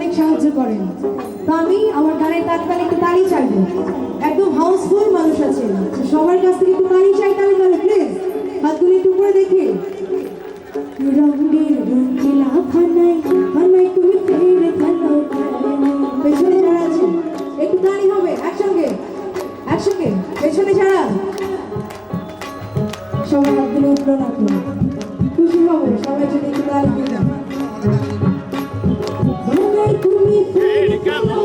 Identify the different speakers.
Speaker 1: অনেক সাহায্য করেন। তো আমি আমার গানের তাৎকালে একটু তালি চাইবো। একদম হাউসফুল মানুষ আছে, সবার কাছ থেকে একটু তালি চাই। তাহলে প্লিজ হাতগুলি একটু উপরে দেখি। রঙের রঙিলা ফানাই ফানাই তুমি ফের ভালো পেছনে যারা আছে একটু তালি হবে একসঙ্গে একসঙ্গে। পেছনে যারা সবাই হাতগুলো উপরে রাখুন, খুশি হবো সবাই যদি একটু তালি দিলাম। তুমি ফের ভালো